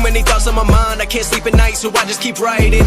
many thoughts on my mind, I can't sleep at night, so I just keep writing.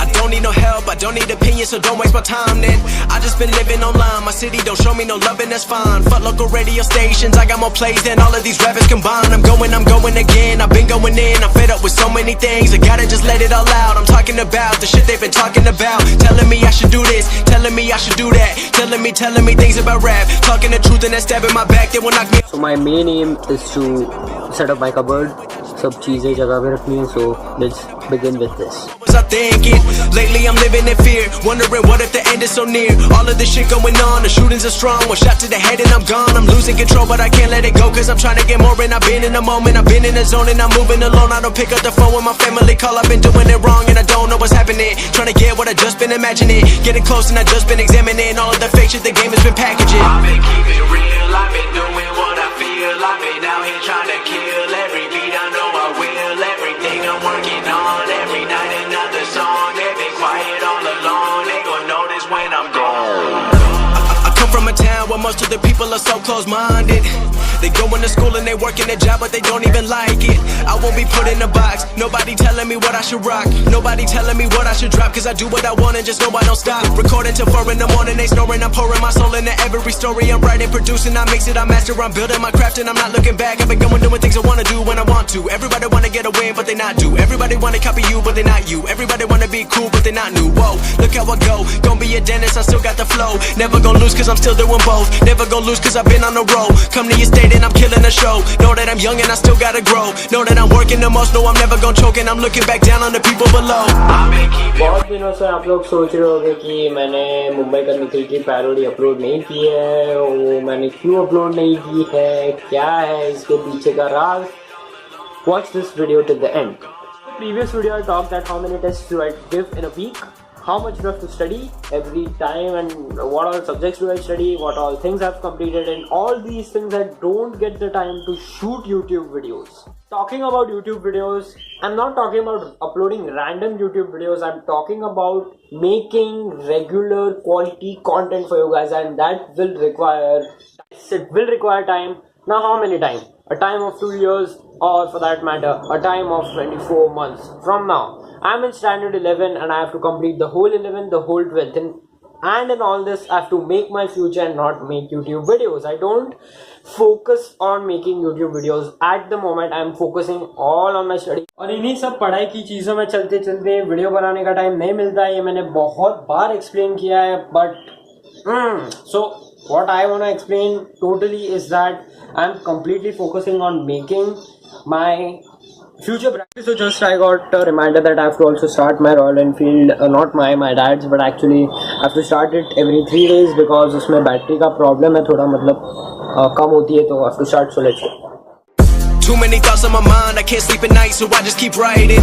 I don't need no help, I don't need opinions, so don't waste my time then. I just been living online, my city don't show me no love and that's fine. Fuck local radio stations, I got more plays than all of these rappers combined. I'm going again, I've been going in, I'm fed up with so many things, I gotta just let it all out. I'm talking about the shit they've been talking about, telling me I should do this, telling me I should do that, telling me things about rap, talking the truth and that stab in my back, they will knock me. So my main aim is to set up my cupboard, सब चीजें जगह पे रखनी है, so let's begin with this. Was I thinking? Lately I'm living in fear, wondering what if the end is so near. All of this shit going on, the shootings are strong, one shot to the head and I'm gone. I'm losing control but I can't let it go, cause I'm trying to get more and I've been in the moment, I've been in the zone and I'm moving alone. I don't pick up the phone when my family call, I've been doing it wrong and I don't know what's happening. Trying to get what I just been imagining, getting close and I just been examining all of the fake shit the game has been packaging. I've been keeping it real, I've been doing what I feel, I've been out here trying to kill every beat, I know I will, everything I'm working on, every night another song, they've been quiet all along, they gon' notice when I'm gone. I come from a town where most of the people are so close-minded. They go into school and they work in a job but they don't even like it. I won't be put in a box, nobody telling me what I should rock, nobody telling me what I should drop, cause I do what I want and just know I don't stop. Recording till 4 in the morning, they snoring, I'm pouring my soul into every story. I'm writing, producing, I mix it, I master, I'm building my craft and I'm not looking back. I've been going doing things I wanna do when I want to. Everybody wanna get a win but they not do. Everybody wanna copy you but they not you. Everybody wanna be cool but they not new. Whoa, look how I go, gonna be a dentist, I still got the flow. Never gonna lose cause I'm still doing both. Never gonna lose cause I've been on the road. Come to your state and I'm killing the show. Know that I'm young and I still gotta grow. Know that I'm working the most, know I'm never gonna choke and I'm looking back down on the people below. बहुत दिनों से आप लोग सोच रहे होंगे कि मैंने मुंबई का निखिल की पैरोडी अपलोड नहीं की है, वो मैंने क्यों अपलोड नहीं की है, क्या है इसके पीछे का राज. Watch this video till the end. Previous video I talked that how many tests do I give in a week, how much do I have to study every time, and what all subjects do I study, what all things I've completed, and all these things I don't get the time to shoot YouTube videos. Talking about YouTube videos, I'm not talking about uploading random YouTube videos, I'm talking about making regular quality content for you guys, and that will require time. Now how many time? A time of 2 years, or for that matter, a time of 24 months from now. I'm in standard 11 and I have to complete the whole 11, the whole 12th, and in all this I have to make my future and not make YouTube videos. I don't focus on making YouTube videos at the moment. I'm focusing all on my study. और इन्हीं सब पढ़ाई की चीज़ों में चलते चलते video बनाने का टाइम नहीं मिलता है, ये मैंने बहुत बार एक्सप्लेन किया है. But so what I want to explain totally is that I'm completely focusing on making my future practice. So just I got a reminder that I have to also start my Royal Enfield, not my dad's, but actually I have to start it every 3 days because उसमें battery का problem है थोड़ा, मतलब कम होती है, तो I have to start. So let's go. Too many thoughts on my mind, I can't sleep at night, so I just keep writing.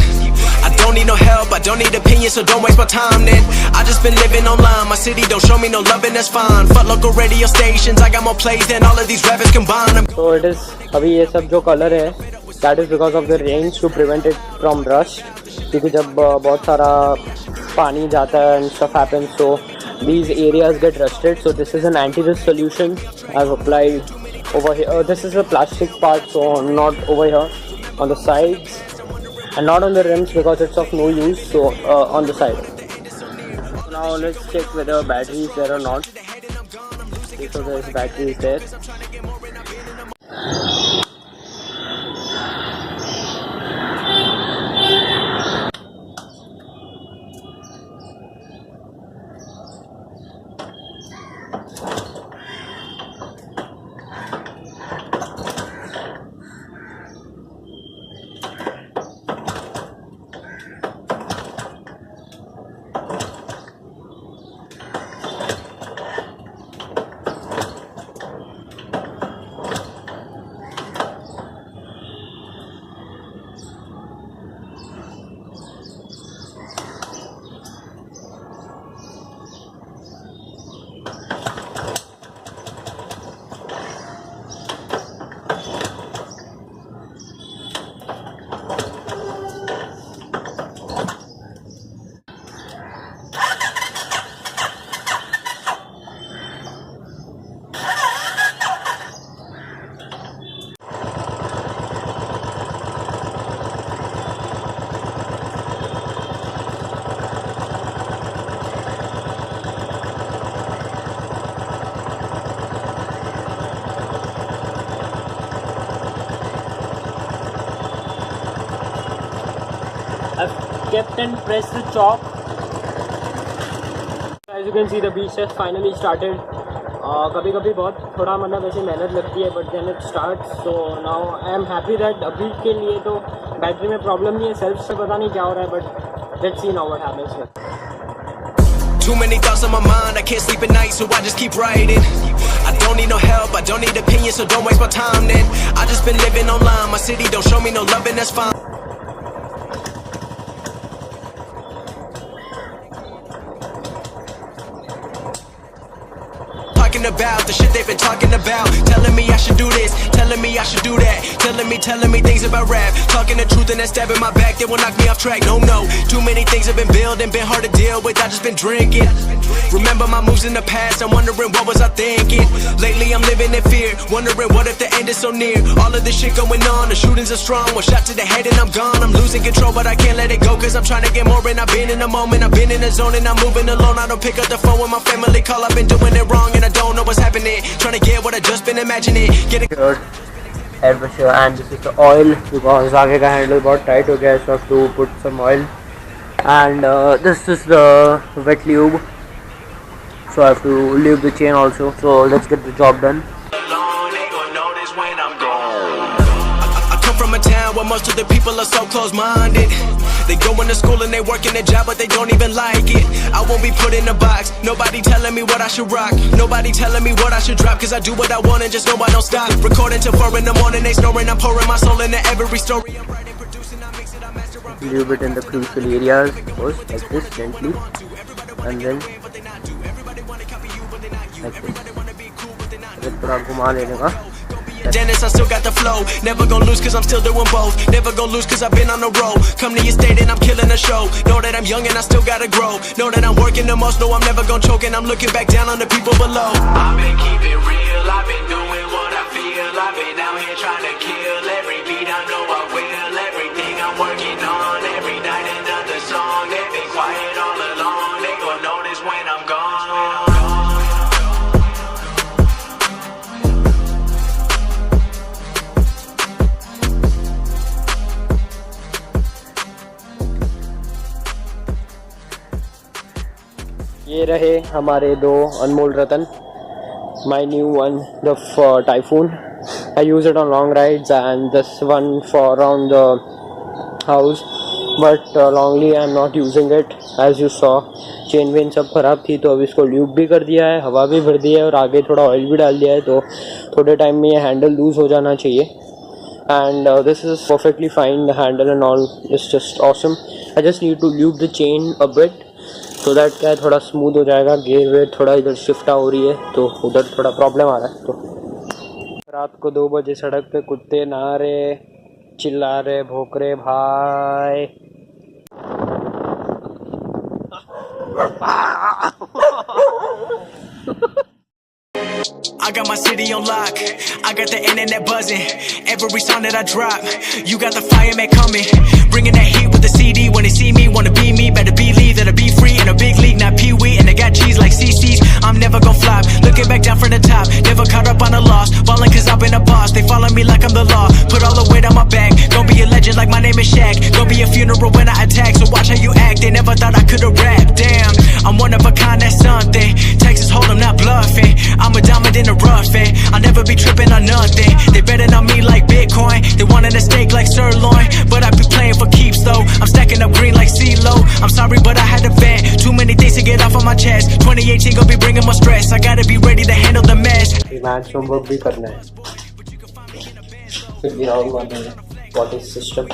I don't need no help, I don't need opinions, so don't waste my time then. I just been living online, my city don't show me no love and that's fine. Fuck local radio stations, I got more plays than all of these rappers combined. So it is, अभी ये सब जो color है, that is because of the rains to prevent it from rust. क्योंकि जब बहुत सारा पानी जाता है and stuff happens, so these areas get rusted. So this is an anti-rust solution I've applied over here. This is the plastic part, so not over here on the sides and not on the rims because it's of no use, so on the side. Now let's check whether battery is there or not. Okay, so there's battery is there. kept and pressed the chalk. As you can see, the beach has finally started. कभी कभी बहुत थोड़ा मतलब ऐसे मेहनत लगती है, but then it starts. So now I am happy that अभी के लिए तो बैटरी में प्रॉब्लम नहीं है. सेल्फ से पता नहीं क्या हो रहा है, but let's see now what happens here. Too many thoughts on my mind, I can't sleep at night, so I just keep writing. I don't need no help, I don't need opinions, so don't waste my time then. I just been living online, my city don't show me no love and that's fine. About the shit they've been talking about, telling me I should do this, telling me I should do that, telling me things about rap, talking the truth and then stabbing my back, they will knock me off track. No, too many things have been building, been hard to deal with, I just been drinking. Remember my moves in the past, I'm wondering what was I thinking. Lately I'm living in fear, wondering what if the end is so near. All of this shit going on, the shootings are strong, one shot to the head and I'm gone. I'm losing control but I can't let it go, cause I'm trying to get more and I've been in the moment, I've been in the zone and I'm moving alone. I don't pick up the phone when my family call, I've been doing it wrong and I don't know what's happening. Trying to get what I just been imagining. Getting air pressure, and this is the oil because आगे का handle बहुत tight हो गया है, so I have to put some oil. And this is the wet lube, so I have to lube the chain also. So let's get the job done. I come from a town where most of the people are so close-minded. They go into school and they work in a job but they don't even like it. I won't be put in a box, nobody telling me what I should rock, nobody telling me what I should drop, cause I do what I want and just know I don't stop. Recording till 4 in the morning, they snoring, I'm pouring my soul into every story. I'm writing, producing, I mix it, I master. Lube it in the crucial areas first, like this, gently, and then like this. फिर थोड़ा घुमा लेने का. Dennis, I still got the flow. Never gonna lose cause I'm still doing both. Never gonna lose cause I've been on the road. Come to your state and I'm killing the show. Know that I'm young and I still gotta grow. Know that I'm working the most. Know I'm never gonna choke and I'm looking back down on the people below. I've been keeping real. I've been doing what I feel. I've been out here trying to kill every beat. I know I will. Everything I'm working on. Every night another song. They've been quiet all along. They gon' notice when I'm gone. ये रहे हमारे दो अनमोल रतन. My new one, the Typhoon. I use it on long rides and this one for around the house, but longly I am not using it. As you saw, chain when सब ख़राब थी तो अब इसको ल्यूब भी कर दिया है, हवा भी भर दिया है और आगे थोड़ा ऑयल भी डाल दिया है, तो थोड़े टाइम में ये हैंडल लूज़ हो जाना चाहिए. And this is perfectly fine, the handle and all is just awesome. I just need to lube the chain a bit so that क्या है थोड़ा स्मूथ हो जाएगा. गेयर वेयर थोड़ा इधर शिफ्ट हो रही है तो उधर थोड़ा प्रॉब्लम आ रहा है. तो रात को 2 बजे सड़क पे कुत्ते नहा रहे, चिल्ला रहे, भौंक रहे भाई. I got my city on lock, I got the internet buzzing, every song that I drop, you got the fireman coming, bringing that heat with the CD, when they see me, wanna be me, better believe that I be free, in a big league, not pee-wee, and I got cheese like CC's, I'm never gon' flop, looking back down from the top, never caught up on a loss, ballin' cause I've been a boss, they follow me like I'm the law, put all the weight on my back, gon' be a legend like my name is Shaq, gon' be a funeral when I attack, so watch how you act, they never thought I could've rapped, damn, I'm one of a kind, that's something, Texas Hold'em, not bluffing, I'm a diamond in the rough, and I'll never be tripping on nothing. They betting on me like Bitcoin. They wanting a steak like sirloin, but I be playing for keeps though. I'm stacking up green like CeeLo. I'm sorry, but I had to vent. Too many things to get off of my chest. 2018 gonna be bringing more stress. I gotta be ready to handle the mess. Match homework भी करना है. फिर भी आऊँगा मैं. What is system?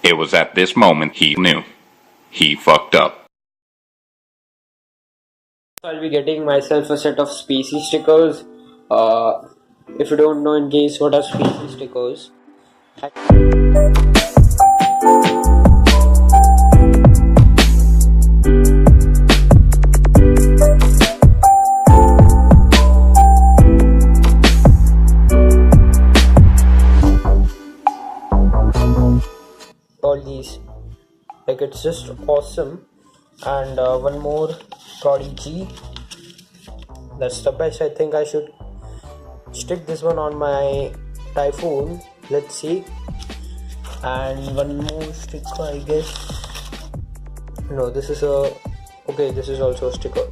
It was at this moment he knew. He fucked up. I'll be getting myself a set of species stickers. If you don't know in case what are species stickers. All these, like, it's just awesome. And one more Prodigy, That's the best. I think I should stick this one on my Typhoon. Let's see. And one more sticker, I guess. No, this is a... Okay, this is also a sticker,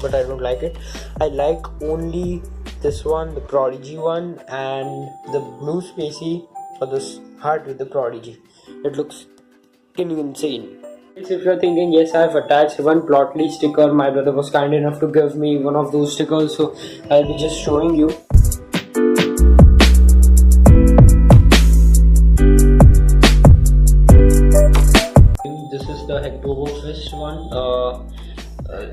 but I don't like it. I like only this one, the Prodigy one, and the blue spacey for this heart with the Prodigy. It looks insane. If you're thinking, yes, I've attached one Plotly sticker. My brother was kind enough to give me one of those stickers, so I'll be just showing you. This is the Hacktoberfest one.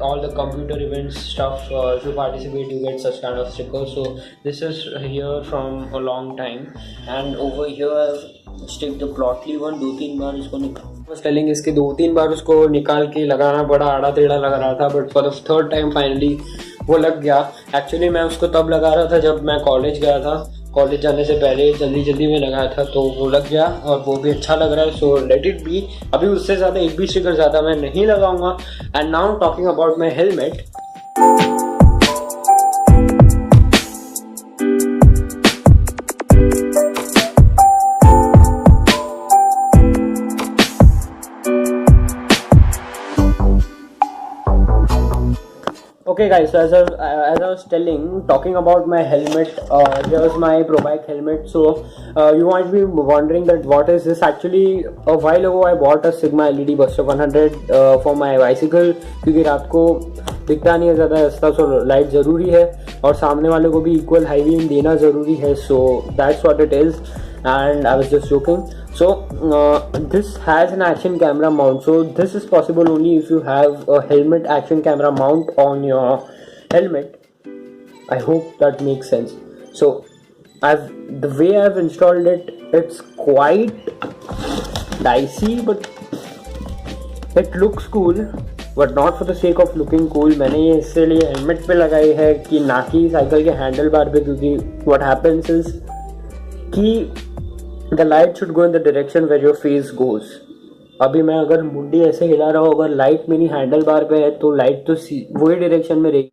All the computer events stuff, if you participate you get such kind of stickers. So this is here from a long time, and over here I've stick the Plotly one. 2-3 बार इसको was telling इसके 2-3 बार उसको निकाल के लगाना पड़ा, आड़ा टेढ़ा लग रहा था, but for the third time finally वो लग गया. एक्चुअली मैं उसको तब लगा रहा था जब मैं कॉलेज गया था. कॉलेज जाने से पहले जल्दी में लगाया था, तो वो लग गया और वो भी अच्छा लग रहा है. So let it be. अभी उससे ज़्यादा एक भी स्टिकर ज़्यादा मैं नहीं लगाऊंगा. And now talking about my helmet. Okay guys, so as I was talking about my helmet, here's my Pro Bike helmet. So you might be wondering that what is this. Actually a while ago I bought a Sigma LED Buster 100 for my bicycle, क्योंकि रात को दिखता नहीं है ज़्यादा रास्ता, so light ज़रूरी है और सामने वाले को भी इक्वल हाई बीम देना ज़रूरी है. So that's what it is. And I was just joking. So this has an action camera mount. So this is possible only if you have a helmet action camera mount on your helmet. I hope that makes sense. So the way I've installed it, it's quite dicey, but it looks cool. But not for the sake of looking cool. मैंने ये इसलिए helmet पे लगाई है कि ना कि cycle के हैंडल बार पे, क्योंकि what happens is कि the light should go in the direction where your face goes. अभी मैं अगर मुंडी ऐसे हिला रहा हूँ, अगर लाइट मेरी हैंडल बार पे है तो लाइट तो वही डायरेक्शन में रहेगी.